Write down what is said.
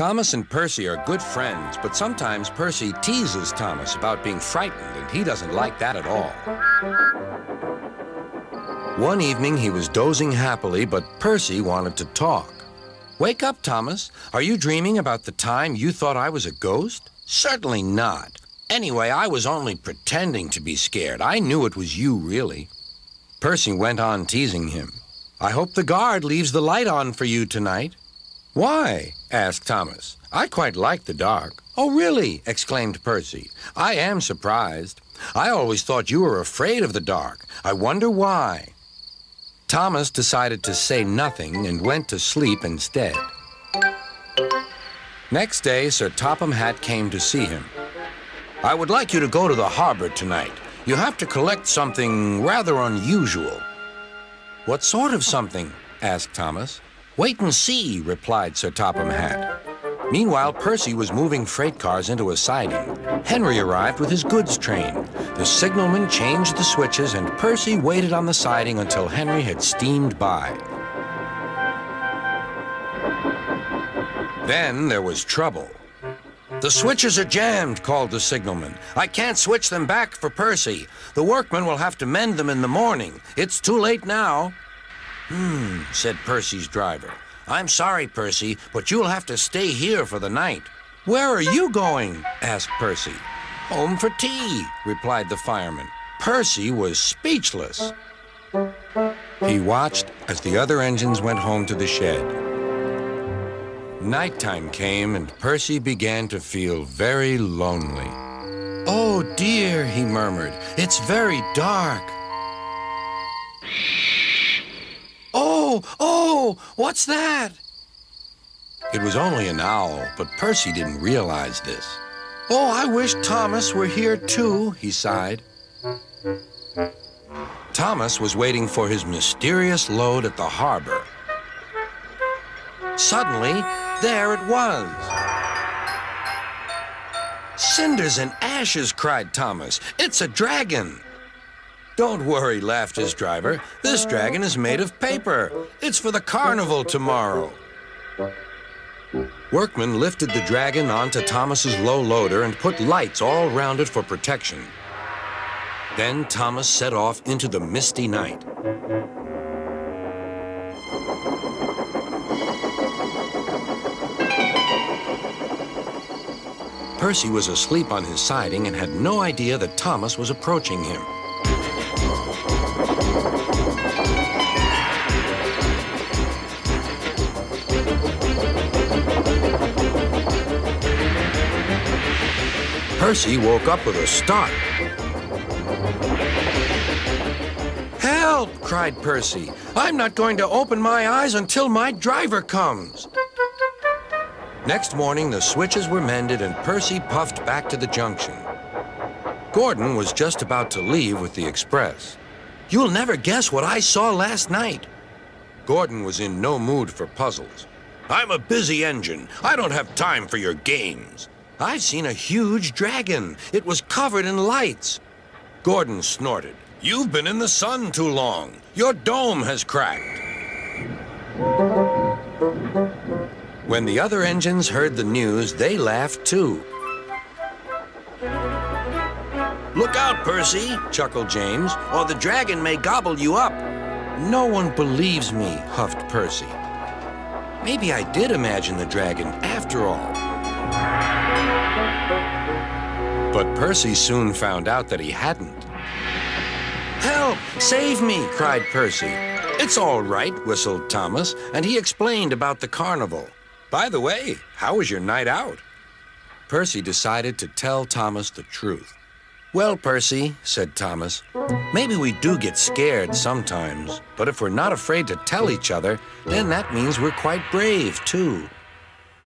Thomas and Percy are good friends, but sometimes Percy teases Thomas about being frightened, and he doesn't like that at all. One evening, he was dozing happily, but Percy wanted to talk. "Wake up, Thomas. Are you dreaming about the time you thought I was a ghost?" "Certainly not. Anyway, I was only pretending to be scared. I knew it was you, really." Percy went on teasing him. "I hope the guard leaves the light on for you tonight." "Why?" asked Thomas. "I quite like the dark." "Oh, really?" exclaimed Percy. "I am surprised. I always thought you were afraid of the dark. I wonder why." Thomas decided to say nothing and went to sleep instead. Next day, Sir Topham Hatt came to see him. "I would like you to go to the harbor tonight. You have to collect something rather unusual." "What sort of something?" asked Thomas. "Wait and see," replied Sir Topham Hatt. Meanwhile, Percy was moving freight cars into a siding. Henry arrived with his goods train. The signalman changed the switches, and Percy waited on the siding until Henry had steamed by. Then there was trouble. "The switches are jammed," called the signalman. "I can't switch them back for Percy. The workmen will have to mend them in the morning. It's too late now." Said Percy's driver. "I'm sorry, Percy, but you'll have to stay here for the night." "Where are you going?" asked Percy. "Home for tea," replied the fireman. Percy was speechless. He watched as the other engines went home to the shed. Nighttime came, and Percy began to feel very lonely. "Oh, dear," he murmured, "it's very dark." Oh, what's that?" It was only an owl, but Percy didn't realize this. "Oh, I wish Thomas were here too," he sighed. Thomas was waiting for his mysterious load at the harbor. Suddenly, there it was. "Cinders and ashes," cried Thomas. "It's a dragon." "Don't worry," laughed his driver. "This dragon is made of paper. It's for the carnival tomorrow." Workmen lifted the dragon onto Thomas's low loader and put lights all around it for protection. Then Thomas set off into the misty night. Percy was asleep on his siding and had no idea that Thomas was approaching him. Percy woke up with a start. "Help!" cried Percy. "I'm not going to open my eyes until my driver comes." Next morning, the switches were mended, and Percy puffed back to the junction. Gordon was just about to leave with the express. "You'll never guess what I saw last night." Gordon was in no mood for puzzles. "I'm a busy engine. I don't have time for your games." "I've seen a huge dragon. It was covered in lights." Gordon snorted. "You've been in the sun too long. Your dome has cracked." When the other engines heard the news, they laughed too. "Look out, Percy," chuckled James, "or the dragon may gobble you up." "No one believes me," huffed Percy. "Maybe I did imagine the dragon after all." But Percy soon found out that he hadn't. "Help! Save me!" cried Percy. "It's all right," whistled Thomas, and he explained about the carnival. "By the way, how was your night out?" Percy decided to tell Thomas the truth. "Well, Percy," said Thomas, "maybe we do get scared sometimes, but if we're not afraid to tell each other, then that means we're quite brave, too."